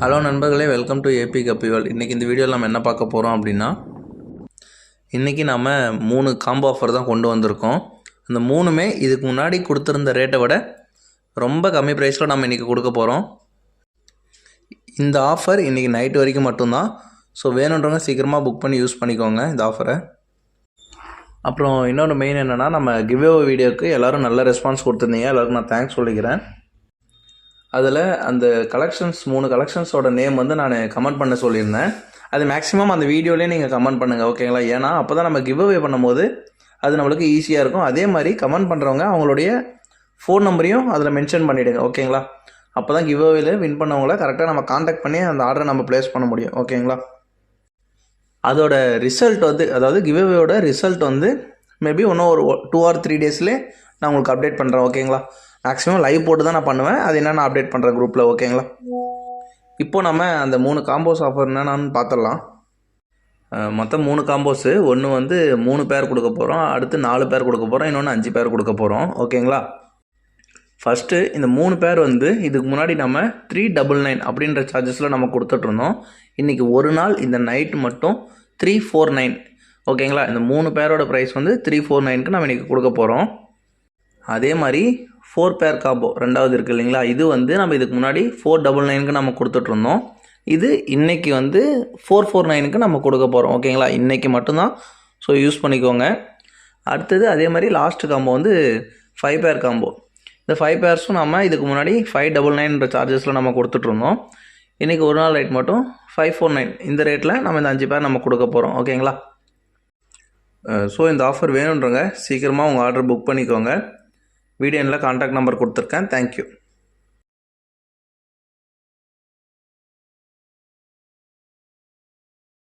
Hello நண்பர்களே, welcome to AB கப்பிவால். இன்றைக்கி இந்த வீடியோவில் நம்ம என்ன பார்க்க போகிறோம் அப்படின்னா, இன்றைக்கி நம்ம 3 காம்போ ஆஃபர் தான் கொண்டு வந்திருக்கோம். அந்த 3மே இதுக்கு முன்னாடி கொடுத்துருந்த ரேட்டை விட ரொம்ப கம்மி ப்ரைஸில் நம்ம இன்றைக்கி கொடுக்க போகிறோம். இந்த ஆஃபர் இன்றைக்கி நைட்டு வரைக்கும் மட்டும்தான். ஸோ வேணுன்றவங்க சீக்கிரமாக புக் பண்ணி யூஸ் பண்ணிக்கோங்க இந்த ஆஃபரை. அப்புறம் இன்னொன்று மெயின் என்னென்னா, நம்ம கிவ்அவே வீடியோவுக்கு எல்லோரும் நல்ல ரெஸ்பான்ஸ் கொடுத்துருந்தீங்க. எல்லோருக்கும் நான் தேங்க்ஸ் சொல்லிக்கிறேன். அதில் அந்த கலெக்ஷன்ஸ் 3 கலெக்ஷன்ஸோட நேம் வந்து நான் கமெண்ட் பண்ண சொல்லியிருந்தேன். அது மேக்ஸிமம் அந்த வீடியோலேயே நீங்கள் கமெண்ட் பண்ணுங்கள், ஓகேங்களா? ஏன்னா அப்போ தான் நம்ம கிவ்அவே பண்ணும்போது அது நம்மளுக்கு ஈஸியாக இருக்கும். அதே மாதிரி கமெண்ட் பண்ணுறவங்க அவங்களுடைய ஃபோன் நம்பரையும் அதில் மென்ஷன் பண்ணிவிடுங்க, ஓகேங்களா? அப்போ தான் கிவ்அவேல வின் பண்ணவங்கள கரெக்டாக நம்ம காண்டாக்ட் பண்ணி அந்த ஆர்டரை நம்ம ப்ளேஸ் பண்ண முடியும், ஓகேங்களா? அதோட ரிசல்ட் வந்து, அதாவது கிவ்அவேயோட ரிசல்ட் வந்து மேபி இன்னும் ஒரு 2 or 3 டேஸ்லேயே நான் உங்களுக்கு அப்டேட் பண்ணுறேன், ஓகேங்களா? மேக்ஸிமம் லைவ் போட்டு தான் நான் பண்ணுவேன். அது என்னென்ன அப்டேட் பண்ணுறேன் குரூப்பில், ஓகேங்களா? இப்போது நம்ம அந்த 3 காம்போஸ் ஆஃபர் என்னென்னு பார்த்துடலாம். மொத்தம் 3 காம்போஸு. ஒன்று வந்து 3 பேர் கொடுக்க போகிறோம், அடுத்து 4 பேர் கொடுக்க போகிறோம், இன்னொன்று 5 பேர் கொடுக்க போகிறோம், ஓகேங்களா? ஃபஸ்ட்டு இந்த 3 பேர் வந்து இதுக்கு முன்னாடி நம்ம 399 அப்படின்ற சார்ஜஸில் நம்ம கொடுத்துட்ருந்தோம். இன்றைக்கி ஒரு நாள் இந்த நைட்டு மட்டும் 349, ஓகேங்களா? இந்த 3 பேரோட ப்ரைஸ் வந்து 349க்கு நம்ம இன்றைக்கி கொடுக்க போகிறோம். அதே மாதிரி 4 பேர் காம்போ ரெண்டாவது இருக்குது இல்லைங்களா? இது வந்து நம்ம இதுக்கு முன்னாடி 499க்கு நம்ம கொடுத்துட்ருந்தோம். இது இன்றைக்கி வந்து 449க்கு நம்ம கொடுக்க போகிறோம், ஓகேங்களா? இன்றைக்கி மட்டும்தான். ஸோ யூஸ் பண்ணிக்கோங்க. அடுத்தது அதே மாதிரி லாஸ்ட் காம்போ வந்து 5 பேர் காம்போ. இந்த 5 பேர்ஸும் நம்ம இதுக்கு முன்னாடி 599ன்ற சார்ஜஸில் நம்ம கொடுத்துட்ருந்தோம். இன்றைக்கி ஒரு நாள் ரேட் மட்டும் 549. இந்த ரேட்டில் நம்ம இந்த 5 பேர் நம்ம கொடுக்க போகிறோம், ஓகேங்களா? ஸோ இந்த ஆஃபர் வேணுன்றவங்க சீக்கிரமாக உங்கள் ஆர்டர் புக் பண்ணிக்கோங்க. வீடியோவில் கான்டாக்ட் நம்பர் கொடுத்துருக்கேன். தேங்க்யூ.